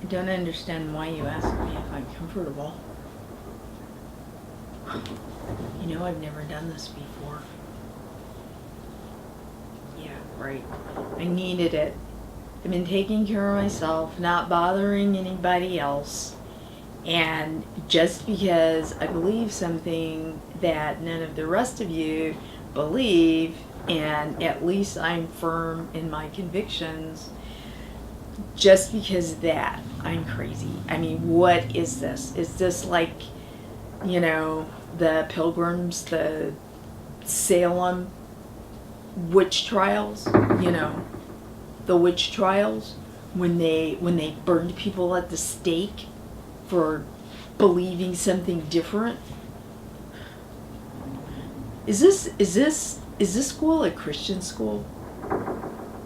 I don't understand why you ask me if I'm comfortable. You know, I've never done this before. Yeah, right. I needed it. I've been taking care of myself, not bothering anybody else. And just because I believe something that none of the rest of you believe, and at least I'm firm in my convictions, just because of that, I'm crazy. I mean, what is this? Is this like, you know, the Pilgrims, the Salem witch trials? You know, the witch trials when they burned people at the stake for believing something different. Is this school a Christian school?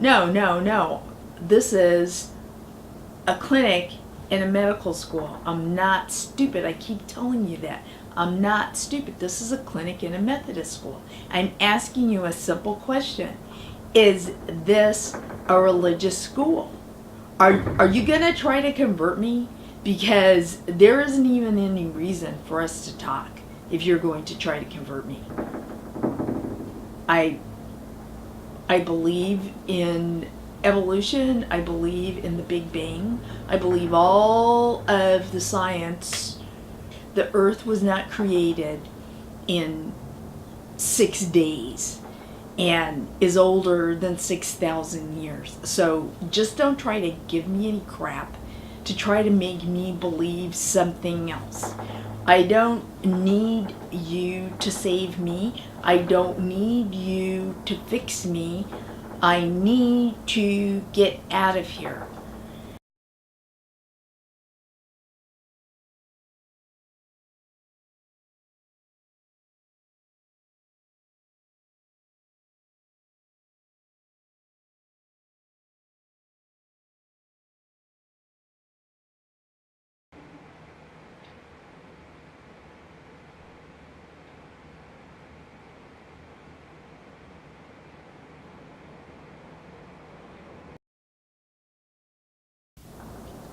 No. This is a clinic in a medical school. I'm not stupid. I keep telling you that. I'm not stupid. This is a clinic in a Methodist school. I'm asking you a simple question. Is this a religious school? Are you gonna try to convert me? Because there isn't even any reason for us to talk if you're going to try to convert me. I believe in evolution. I believe in the Big Bang. I believe all of the science. The earth was not created in 6 days and is older than 6,000 years. So just don't try to give me any crap to try to make me believe something else. I don't need you to save me. I don't need you to fix me. I need to get out of here.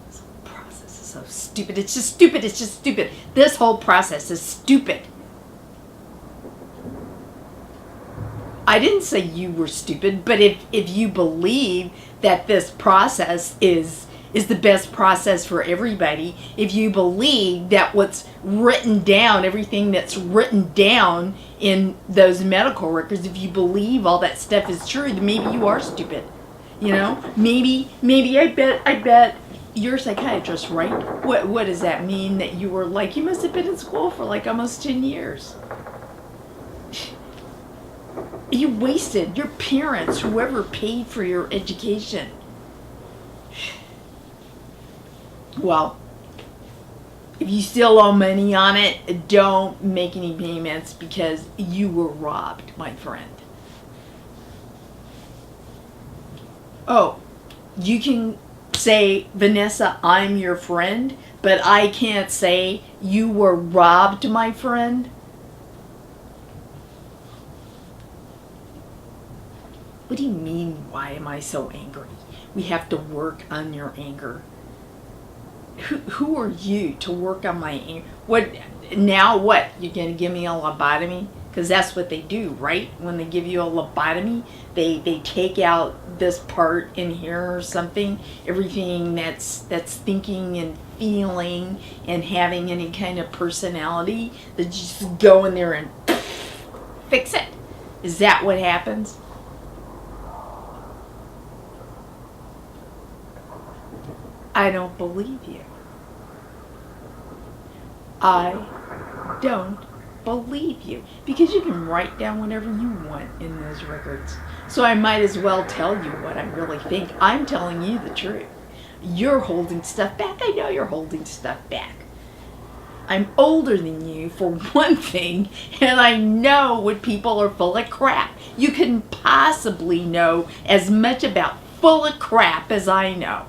This whole process is so stupid. It's just stupid. It's just stupid. This whole process is stupid. I didn't say you were stupid, but if you believe that this process is the best process for everybody, if you believe that what's written down, everything that's written down in those medical records, if you believe all that stuff is true, then maybe you are stupid. You know? Maybe I bet you're a psychiatrist, right? What does that mean that you were like, you must have been in school for like almost 10 years. You wasted your parents, whoever paid for your education. Well, if you still owe money on it, don't make any payments because you were robbed, my friend. Oh, you can say, Vanessa, I'm your friend, but I can't say you were robbed, my friend. What do you mean, why am I so angry? We have to work on your anger. Who are you to work on my anger? What, now what? You're going to give me a lobotomy? Because that's what they do, right? When they give you a lobotomy, they take out this part in here or something. Everything that's thinking and feeling and having any kind of personality, they just go in there and fix it. Is that what happens? I don't believe you. I don't believe you. Because you can write down whatever you want in those records. So I might as well tell you what I really think. I'm telling you the truth. You're holding stuff back. I know you're holding stuff back. I'm older than you, for one thing, and I know when people are full of crap. You can possibly know as much about full of crap as I know.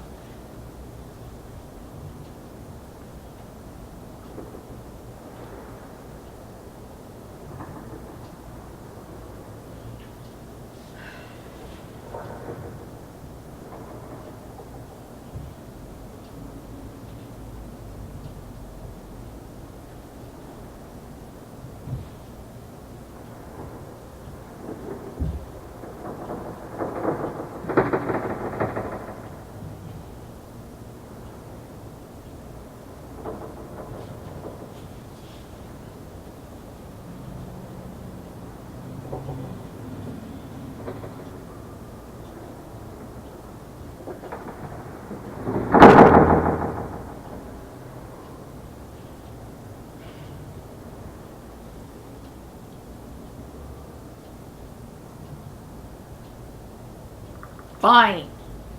Fine.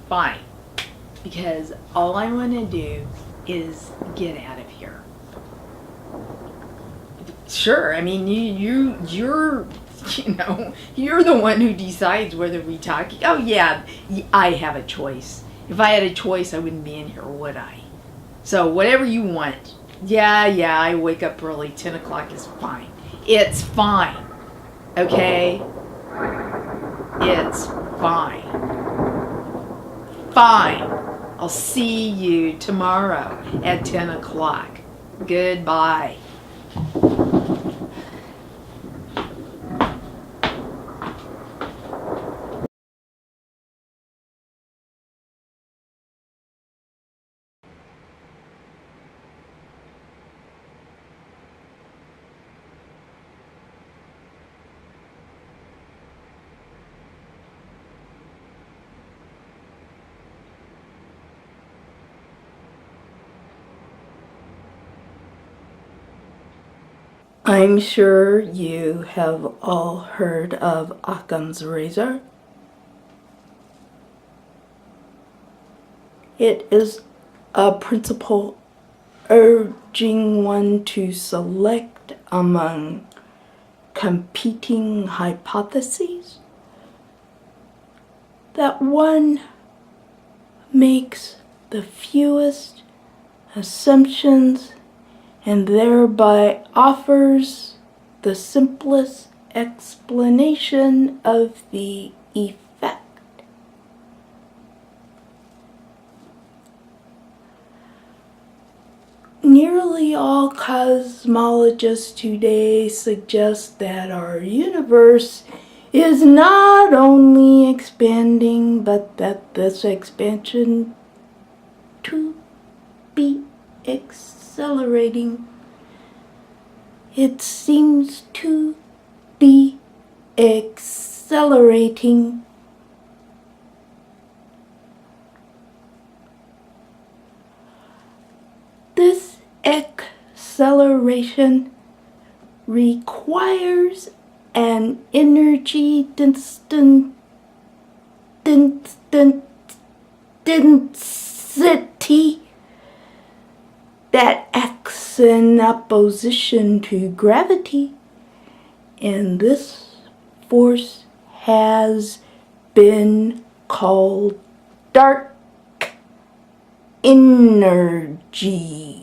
Fine. Because all I want to do is get out of here. Sure, I mean, you're you're the one who decides whether we talk. Oh yeah, I have a choice. If I had a choice, I wouldn't be in here, would I? So whatever you want. Yeah, I wake up early. 10 o'clock is fine. It's fine. Okay? It's fine. Fine. I'll see you tomorrow at 10 o'clock. Goodbye. I'm sure you have all heard of Occam's razor. It is a principle urging one to select among competing hypotheses, that one makes the fewest assumptions and thereby offers the simplest explanation of the effect. Nearly all cosmologists today suggest that our universe is not only expanding, but that this expansion to be accelerating. It seems to be accelerating. This acceleration requires an energy density that acts in opposition to gravity, and this force has been called dark energy.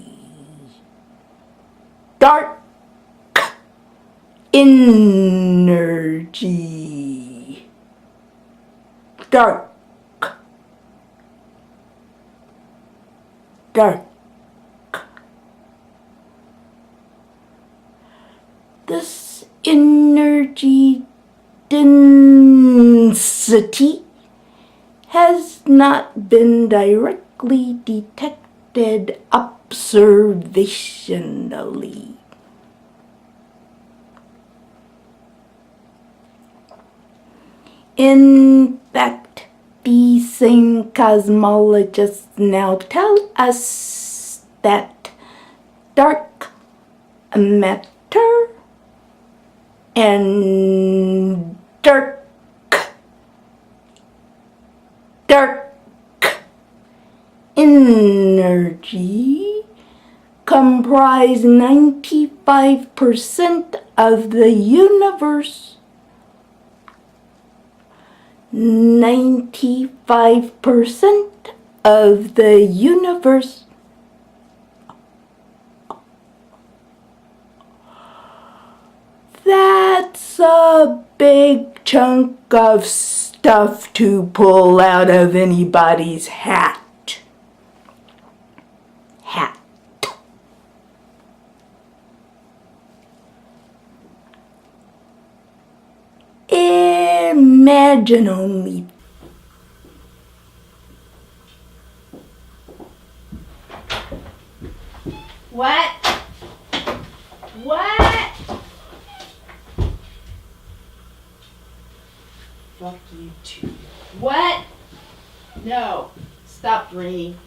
Dark energy. Dark. This energy density has not been directly detected observationally. In fact, these same cosmologists now tell us that dark matter and dark energy comprise 95% of the universe. 95% of the universe. That's a big chunk of stuff to pull out of anybody's hat. Imagine only. What? Fuck you too. What? No. Stop ringing.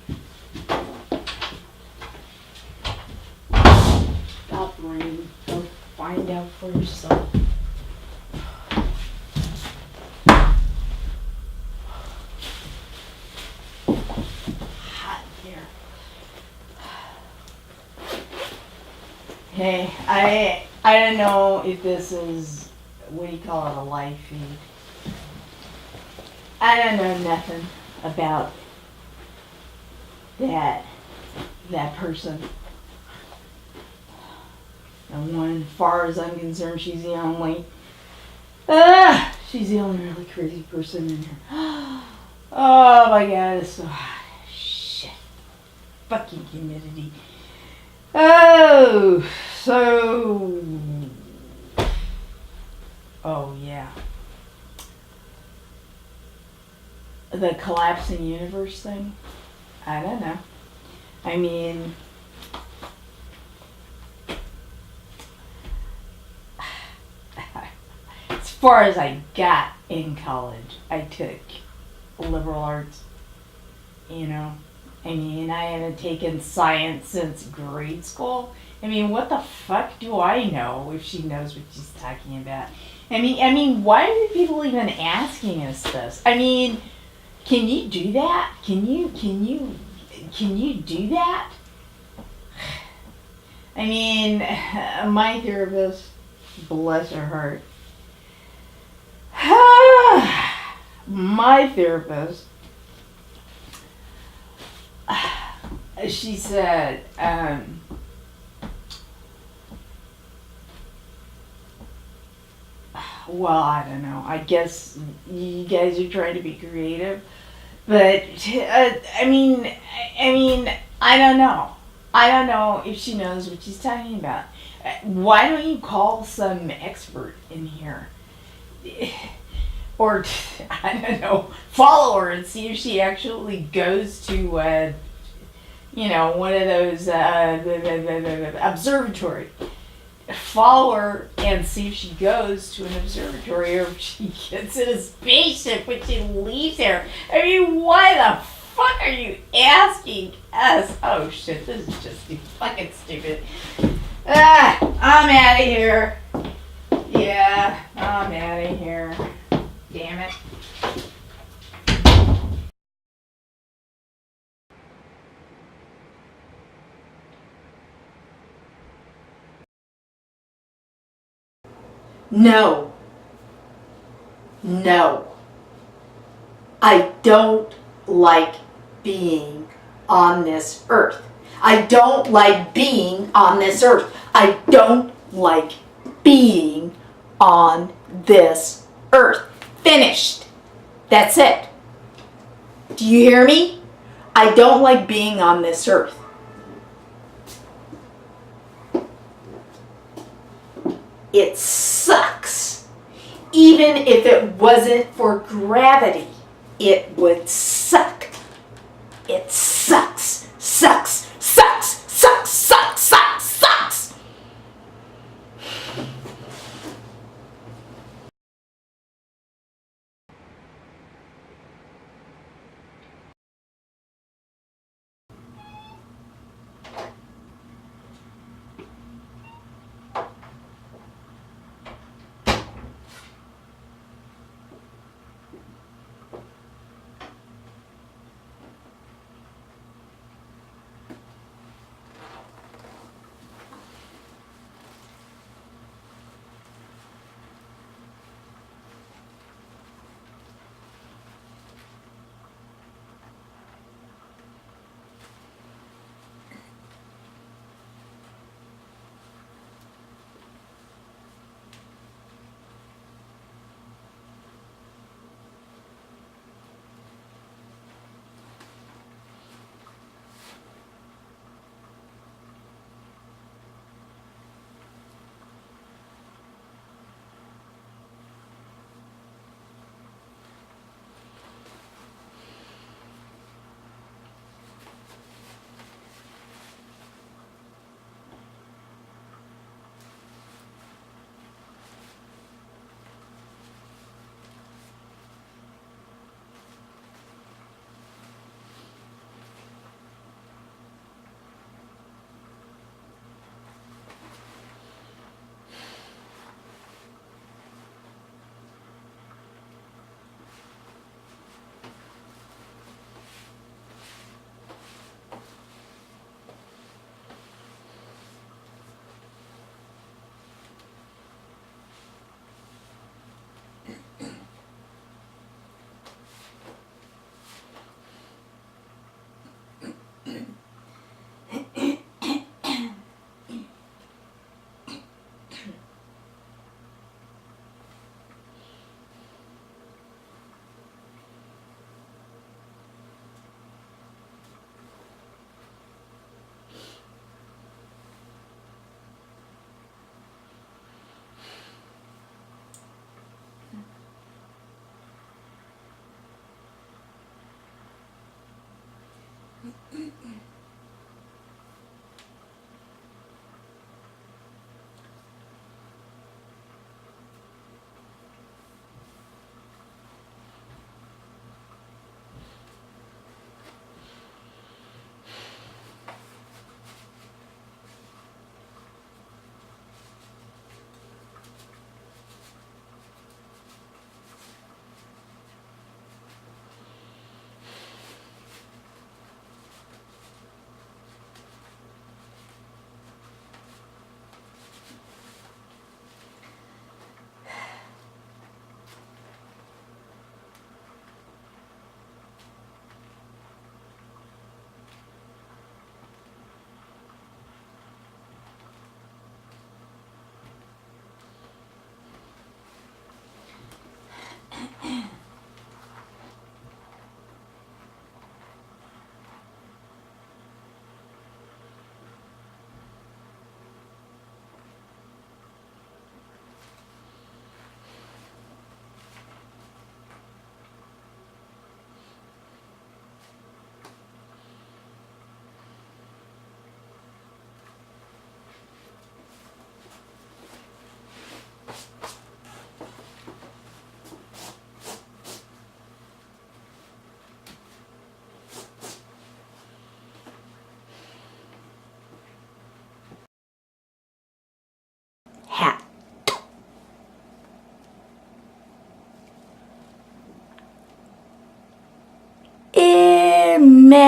Stop ringing. Go find out for yourself. I don't know if this is, what do you call it, a live feed. I don't know nothing about that person. And one, as far as I'm concerned, she's the only really crazy person in here. Oh my god, it's so hot. Shit. Fucking humidity. Oh, so. Oh, yeah. The collapsing universe thing? I don't know. I mean, as far as I got in college, I took liberal arts, you know. I mean, I haven't taken science since grade school. I mean, what the fuck do I know if she knows what she's talking about? I mean, why are people even asking us this? I mean, can you do that? Can you do that? I mean, my therapist, bless her heart, my therapist, she said, well, I don't know. I guess you guys are trying to be creative, but I mean, I don't know. I don't know if she knows what she's talking about. Why don't you call some expert in here? Or, I don't know, follow her and see if she actually goes to, one of those observatory. Follow her and see if she goes to an observatory or if she gets in a spaceship when she leaves there. I mean, why the fuck are you asking us? Oh shit, this is just fucking stupid. I'm out of here. Yeah, I'm out of here. Damn it. No. No. I don't like being on this earth. I don't like being on this earth. I don't like being on this earth. Finished. That's it. Do you hear me? I don't like being on this earth. It sucks. Even if it wasn't for gravity, it would suck. It sucks. Sucks. Sucks. Sucks. Sucks. Sucks. Sucks.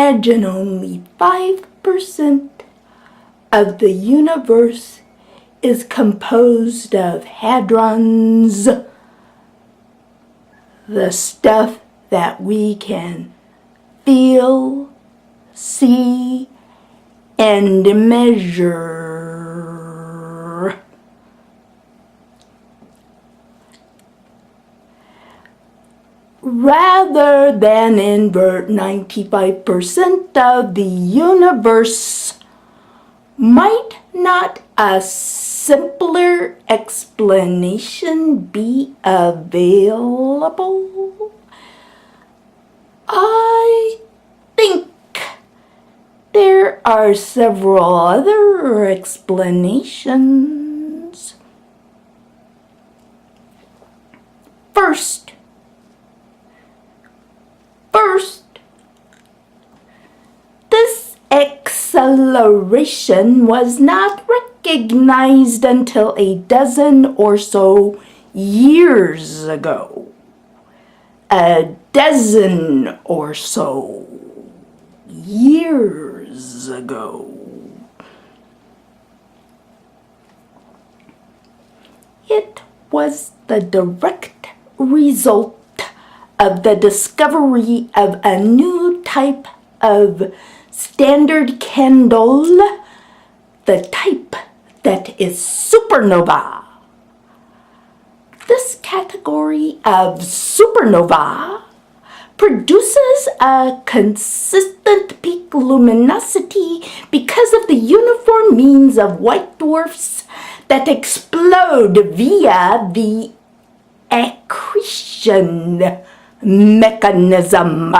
imagine only 5% of the universe is composed of hadrons, the stuff that we can feel, see, and measure. Rather than invert 95% of the universe, might not a simpler explanation be available? I think there are several other explanations. First, this acceleration was not recognized until a dozen or so years ago. A dozen or so years ago. It was the direct result of the discovery of a new type of standard candle, the type that is supernova. This category of supernova produces a consistent peak luminosity because of the uniform means of white dwarfs that explode via the accretion mechanism.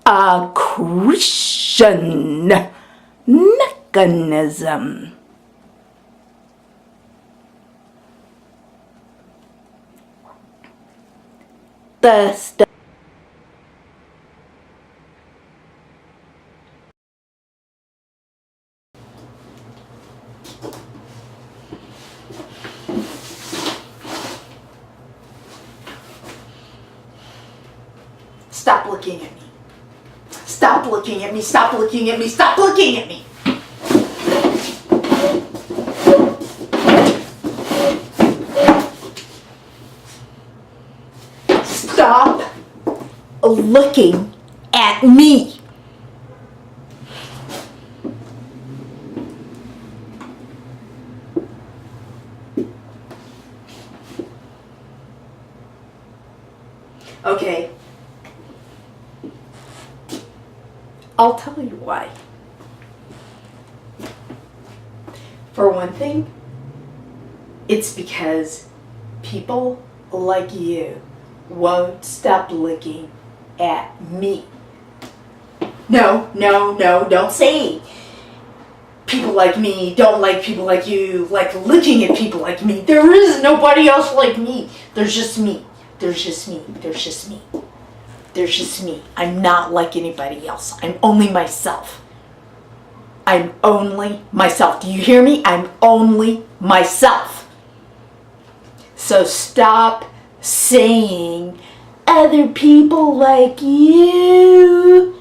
Accretion mechanism. Stop looking at me. Stop looking at me. Stop looking at me. Stop looking at me. Stop looking at me. Okay. I'll tell you why. For one thing, it's because people like you won't stop looking at me. No, don't say people like me don't like people like you, like looking at people like me. There is nobody else like me. There's just me. There's just me. There's just me. There's just me. I'm not like anybody else. I'm only myself. I'm only myself. Do you hear me? I'm only myself. So stop saying other people like you.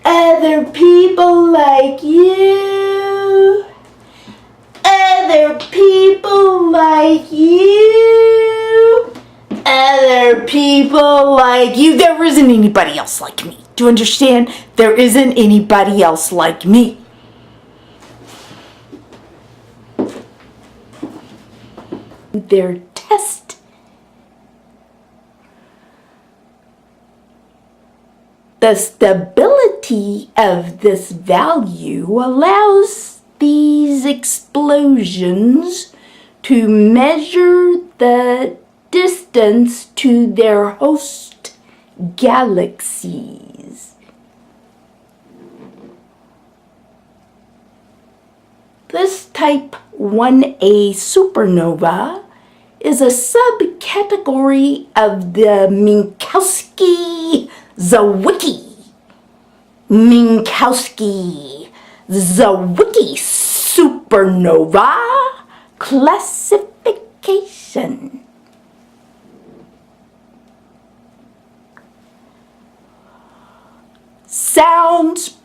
Other people like you. Other people like you. Other people like you. There isn't anybody else like me. Do you understand? There isn't anybody else like me. Their test. The stability of this value allows these explosions to measure the distance to their host galaxies. This type 1A supernova is a subcategory of the Minkowski-Zwicky supernova classification.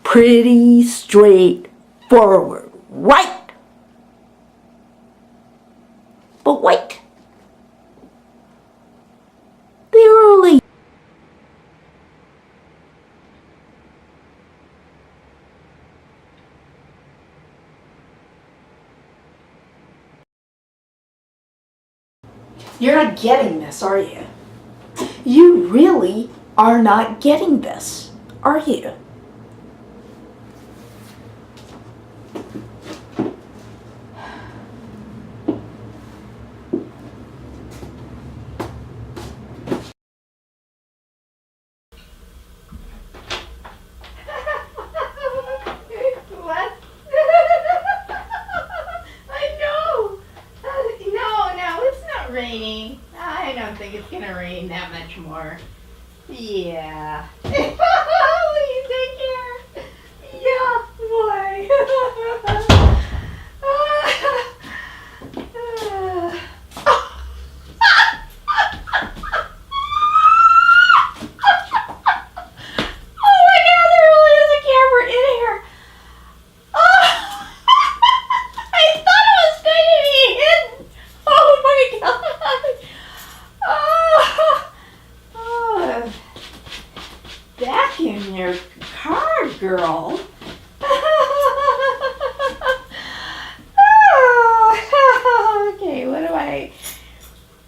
pretty straightforward, right? But wait, they're only You're not getting this, are you? You really are not getting this, are you? What? I know. No, it's not raining. I don't think it's gonna rain that much more. Yeah. You take care. Yeah, boy. Oh my God, there really is a camera in here. Oh, I thought it was going to be hidden. Oh my God. Oh, vacuum your car, girl. Okay,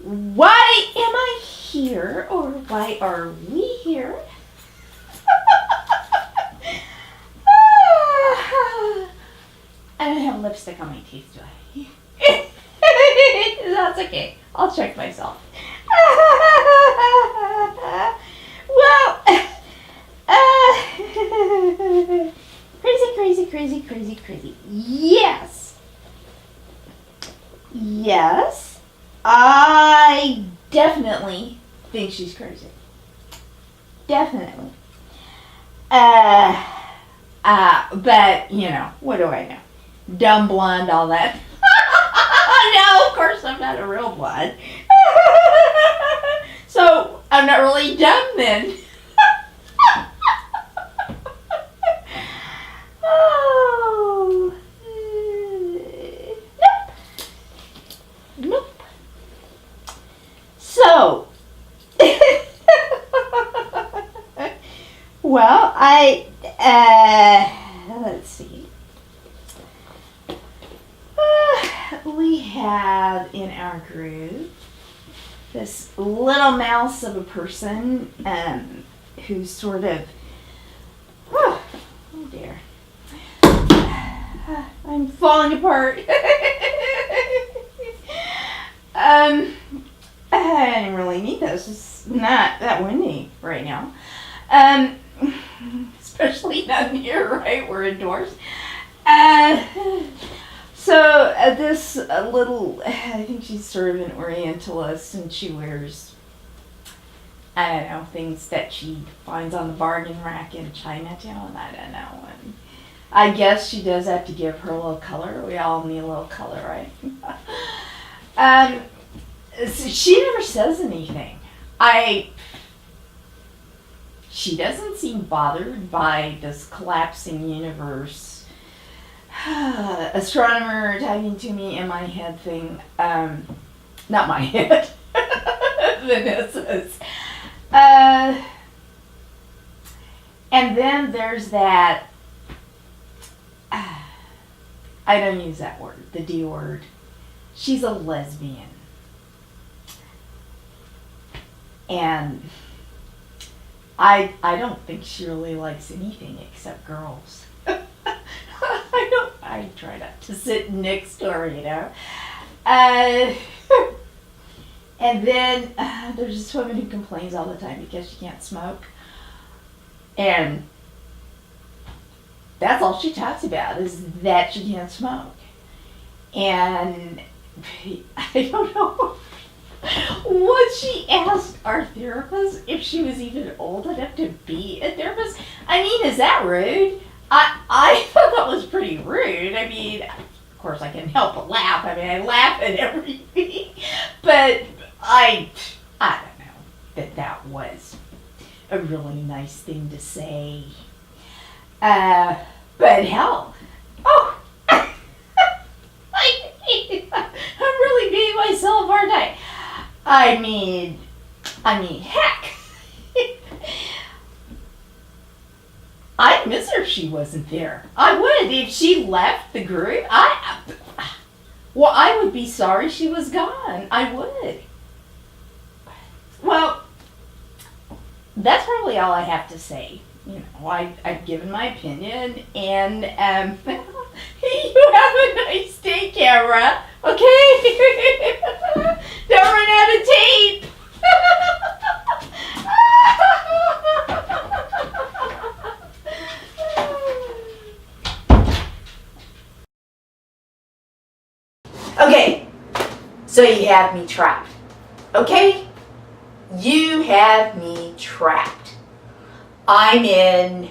why am I here, or why are we here? I don't have lipstick on my teeth, do I? That's okay. I'll check myself. Well, crazy. Yes, I definitely think she's crazy. Definitely. But, what do I know? Dumb blonde, all that. No, of course I'm not a real blonde. So, I'm not really dumb then. Oh. Nope. So, well, let's see. We have in our group this little mouse of a person who's sort of, oh dear, I'm falling apart. I didn't really need this. It's not that windy right now. Especially down here, right? We're indoors. So this little, I think she's sort of an Orientalist, and she wears, I don't know, things that she finds on the bargain rack in Chinatown. I don't know. And I guess she does have to give her a little color. We all need a little color, right? So she never says anything. She doesn't seem bothered by this collapsing universe. Astronomer typing to me in my head thing. Not my head. Vanessa's. And then there's that, I don't use that word, the D word. She's a lesbian. And I don't think she really likes anything except girls. I try not to sit next to her, And then there's this woman who complains all the time because she can't smoke. And that's all she talks about, is that she can't smoke. And I don't know what she asked our therapist, if she was even old enough to be a therapist. I mean, is that rude? I thought that was pretty rude. I mean, of course I can help but laugh. I mean, I laugh at everything. But I don't know that was a really nice thing to say. But hell, oh, I'm really being myself, aren't I? I mean, heck. I'd miss her if she wasn't there. I would. If she left the group, I would be sorry she was gone. I would. Well, that's probably all I have to say. You know, I've given my opinion, and you have a nice day, camera. Okay? Don't run out of tape. Okay, so you have me trapped. Okay? You have me trapped. I'm in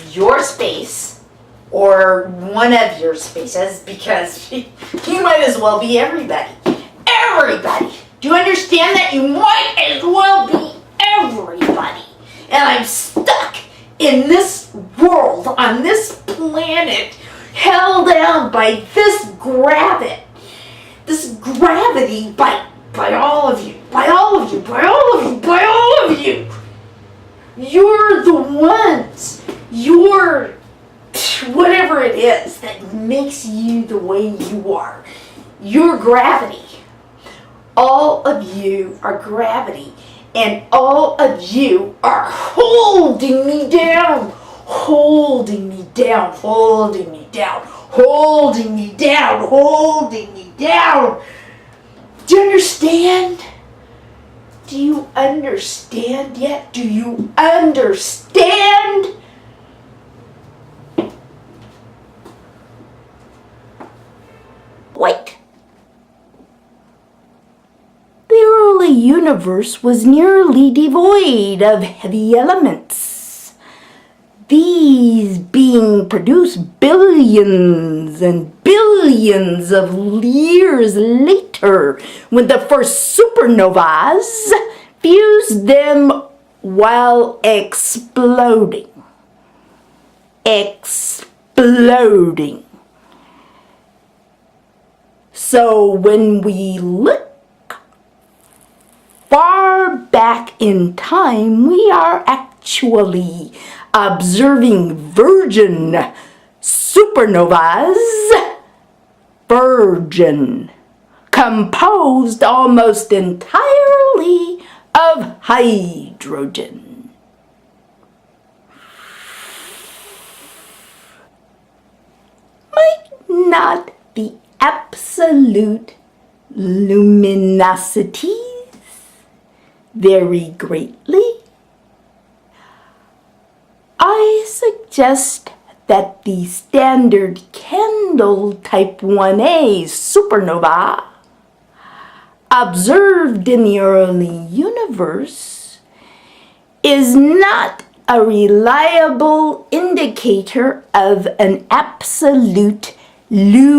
your space, or one of your spaces, because you might as well be everybody. Everybody! Do you understand that? You might as well be everybody. And I'm stuck in this world, on this planet, held down by this gravity. This gravity by all of you. By all of you. By all of you. By all of you. You're the ones. You're whatever it is that makes you the way you are. You're gravity. All of you are gravity. And all of you are holding me down. Holding me down. Holding me down. Holding me down. Holding me down. Do you understand? Do you understand yet? Do you understand? Wait. The early universe was nearly devoid of heavy elements. These being produced billions and billions of years later, when the first supernovas fused them while exploding. Exploding. So when we look far back in time, we are actually observing virgin supernovas, virgin, composed almost entirely of hydrogen. Might not the absolute luminosities vary greatly? I suggest that the standard candle type 1A supernova observed in the early universe is not a reliable indicator of an absolute luminosity,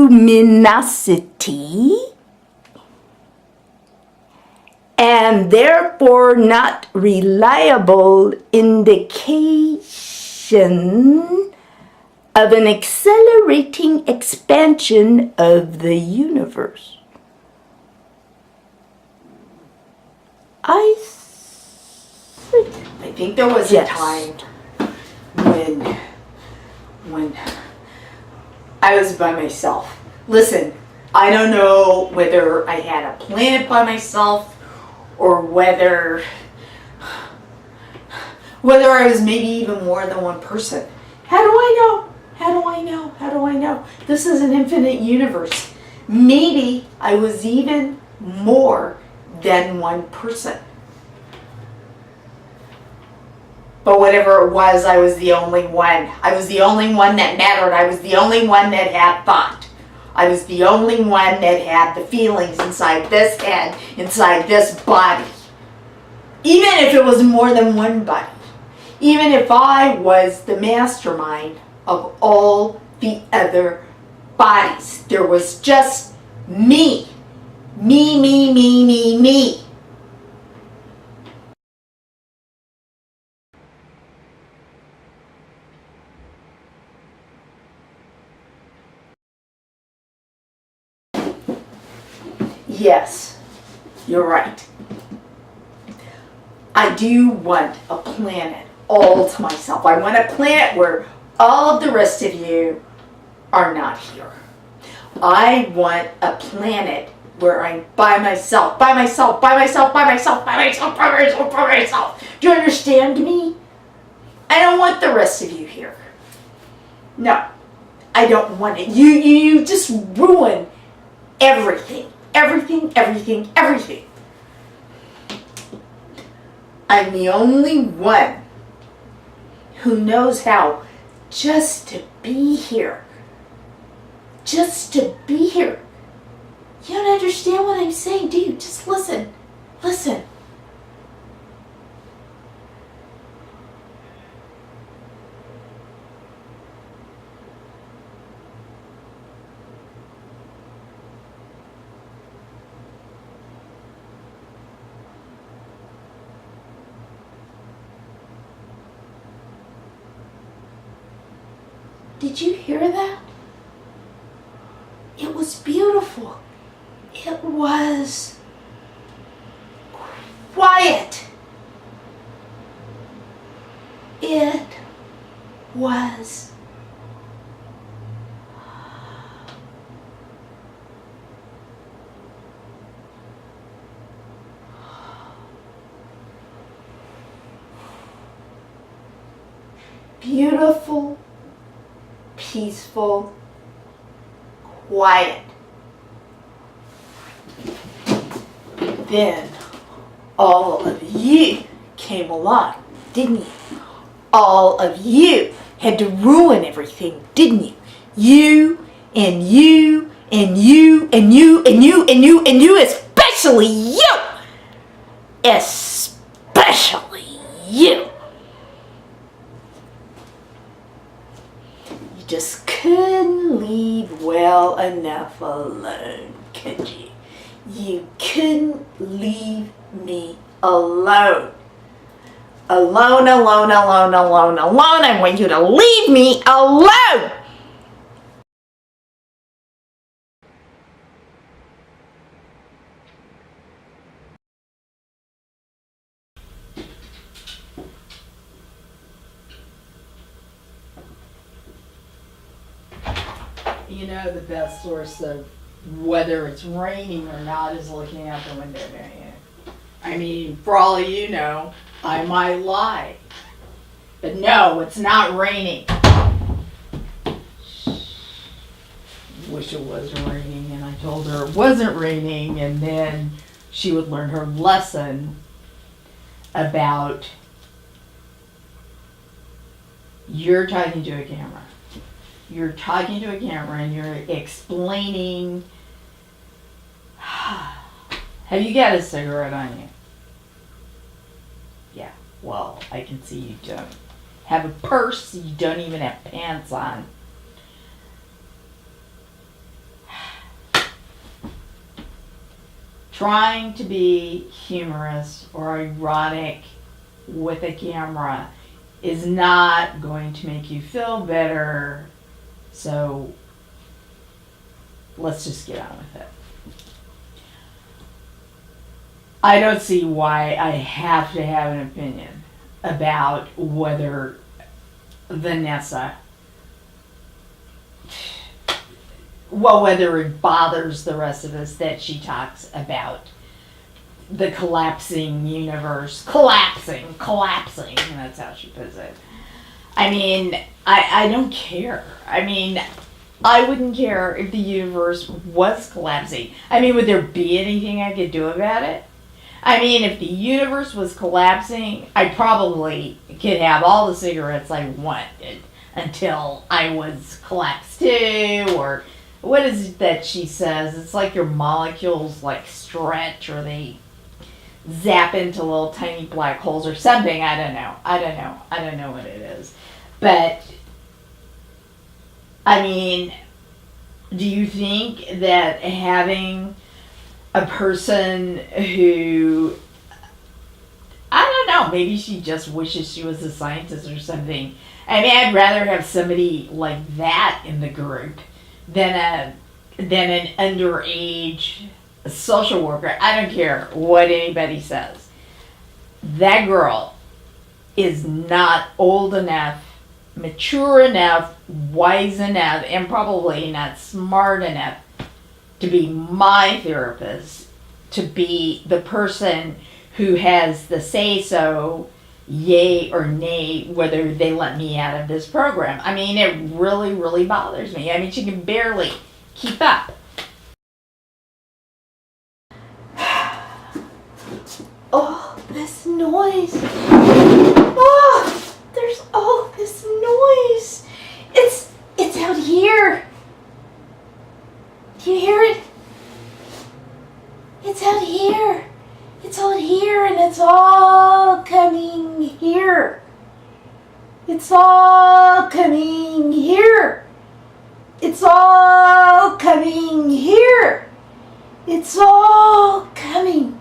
and therefore not reliable indication of an accelerating expansion of the universe. I think there was a time when I was by myself. Listen, I don't know whether I had a planet by myself or whether I was maybe even more than one person. How do I know? How do I know? How do I know? This is an infinite universe. Maybe I was even more than one person. But whatever it was, I was the only one. I was the only one that mattered. I was the only one that had thought. I was the only one that had the feelings inside this head, inside this body. Even if it was more than one body. Even if I was the mastermind of all the other bodies. There was just me. Me, me, me, me, me. Yes, you're right. I do want a planet all to myself. I want a planet where all of the rest of you are not here. I want a planet where I'm by myself, by myself, by myself, by myself, by myself, by myself, by myself. Do you understand me? I don't want the rest of you here. No, I don't want it. You just ruin everything. Everything, everything, everything. I'm the only one who knows how just to be here. Just to be here. You don't understand what I'm saying, do you? Just listen. Listen. Did you hear that? It was beautiful. It was quiet. It was beautiful, peaceful, quiet. Then all of you came along, didn't you? All of you had to ruin everything, didn't you? You and you and you and you and you and you and you, especially you! Especially you! You just couldn't leave well enough alone, could you? You couldn't leave me alone. Alone, alone, alone, alone, alone. I want you to leave me alone. You know, the best source of whether it's raining or not is looking out the window, don't you? I mean, for all you know, I might lie. But no, it's not raining. Wish it was raining, and I told her it wasn't raining, and then she would learn her lesson about you're talking to a camera. You're talking to a camera and you're explaining. Have you got a cigarette on you? Yeah, well, I can see you don't. Have a purse, you don't even have pants on. Trying to be humorous or ironic with a camera is not going to make you feel better. So let's just get on with it. I don't see why I have to have an opinion about whether Vanessa, well, whether it bothers the rest of us that she talks about the collapsing universe. Collapsing, and that's how she puts it. I mean, I don't care. I mean, I wouldn't care if the universe was collapsing. I mean, would there be anything I could do about it? I mean, if the universe was collapsing, I probably could have all the cigarettes I wanted until I was collapsed too, or what is it that she says? It's like your molecules like stretch or they zap into little tiny black holes or something. I don't know what it is. But, I mean, do you think that having a person who, I don't know, maybe she just wishes she was a scientist or something. I mean, I'd rather have somebody like that in the group than an underage a social worker. I don't care what anybody says. That girl is not old enough, mature enough, wise enough, and probably not smart enough to be my therapist, to be the person who has the say-so, yay or nay, whether they let me out of this program. I mean, it really, really bothers me. I mean, she can barely keep up. Oh, this noise. Oh, there's all this noise. It's out here. Do you hear it? It's out here. It's out here, and it's all coming here. It's all coming here. It's all coming here. It's all coming.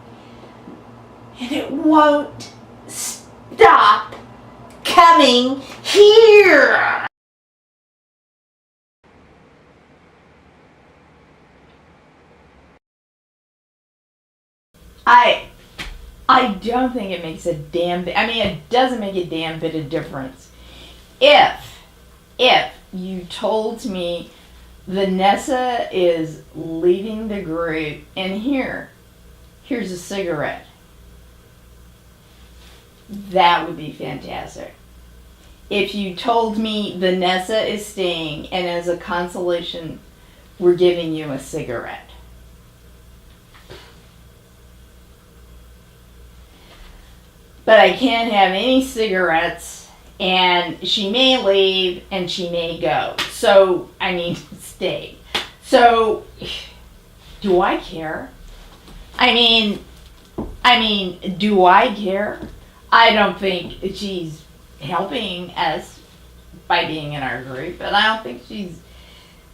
And it won't stop coming here. I don't think it makes a damn bit. I mean, it doesn't make a damn bit of difference. If you told me Vanessa is leaving the group and here's a cigarette, that would be fantastic. If you told me Vanessa is staying and as a consolation, we're giving you a cigarette. But I can't have any cigarettes, and she may leave and she may go. So I need to stay. So do I care? I mean, do I care? I don't think she's helping us by being in our group, and I don't think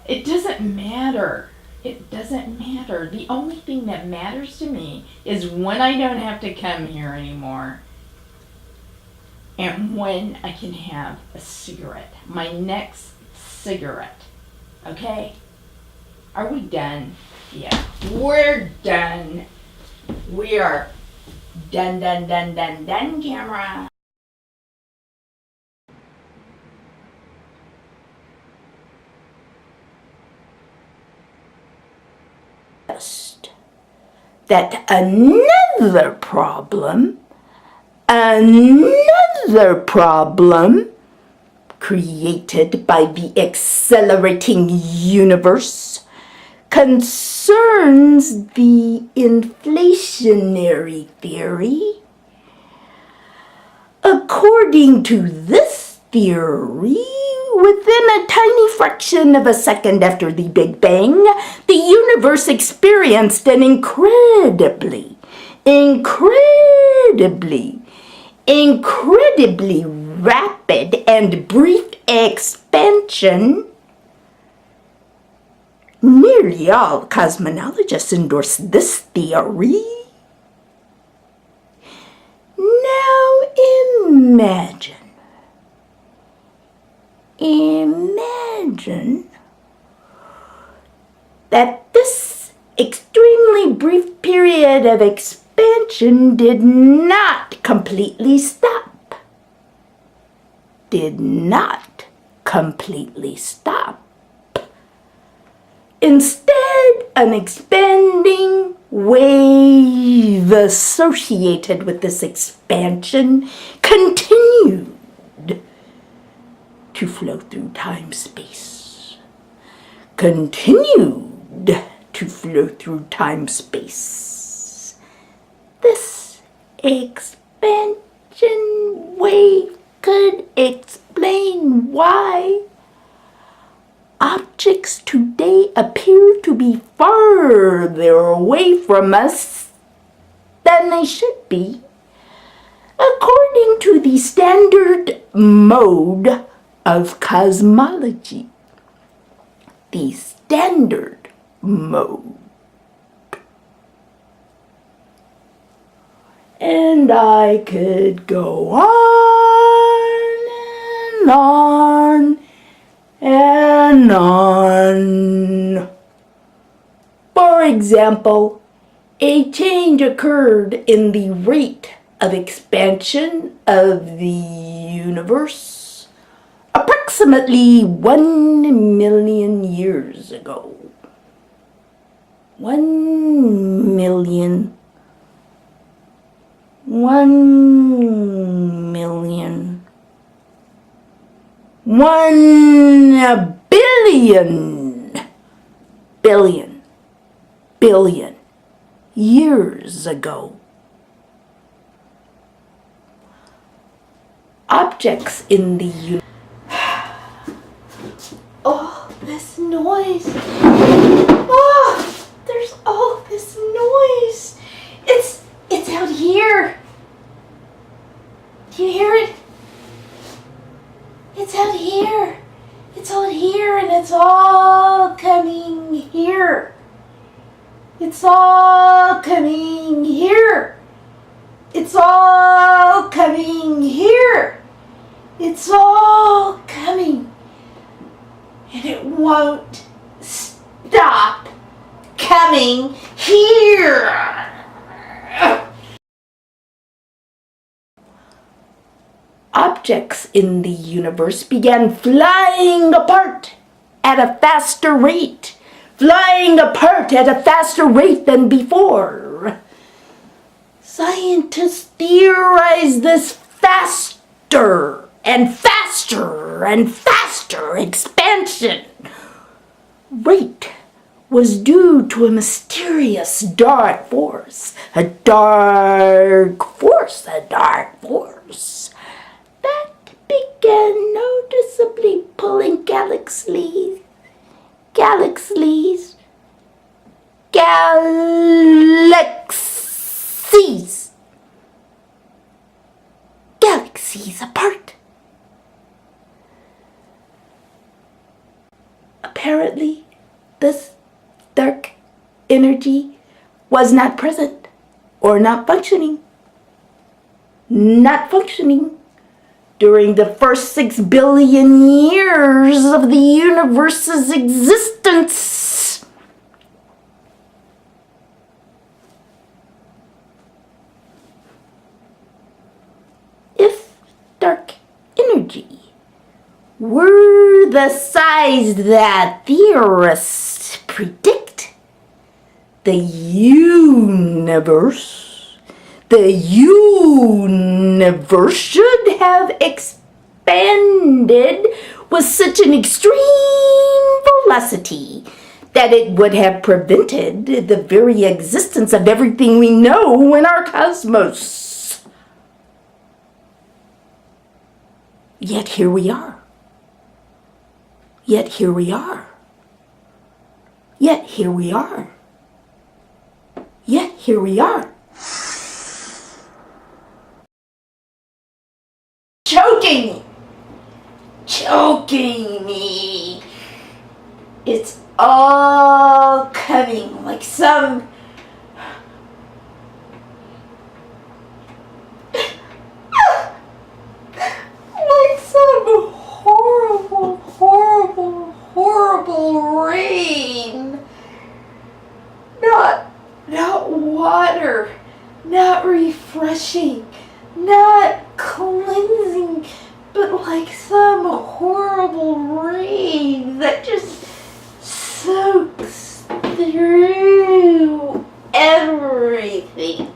it doesn't matter. It doesn't matter. The only thing that matters to me is when I don't have to come here anymore and when I can have a cigarette. My next cigarette. Okay? Are we done? Yeah, we're done. We are done, camera. That another problem created by the accelerating universe concerns the inflationary theory. According to this theory, within a tiny fraction of a second after the Big Bang, the universe experienced an incredibly rapid and brief expansion. Nearly all cosmologists endorse this theory. Now imagine that this extremely brief period of expansion did not completely stop. Instead, an expanding wave associated with this expansion continued to flow through time-space. This expansion wave could explain why objects today appear to be farther away from us than they should be, according to the standard mode of cosmology. The standard mode. And I could go on and on. For example, A change occurred in the rate of expansion of the universe approximately 1 million years ago. 1 million. 1 million. 1 billion. Billion years ago. Objects in the universe. Oh, this noise. Oh, there's all this noise. It's out here. Do you hear it? It's out here. It's out here, and it's all coming here. It's all coming here. It's all coming here. It's all coming. And it won't stop coming here. Objects in the universe began flying apart at a faster rate. Flying apart at a faster rate than before. Scientists theorize this faster and faster and faster expansion rate was due to a mysterious dark force. A dark force that began noticeably pulling galaxies apart. Apparently, this dark energy was not present or not functioning during the first 6 billion years of the universe's existence. If dark energy were the size that theorists predict, the universe should have expanded with such an extreme velocity that it would have prevented the very existence of everything we know in our cosmos. Yet here we are. Choking me. It's all coming like some horrible rain. Not water, not refreshing, not cleansing, but like some horrible rain that just soaks through everything.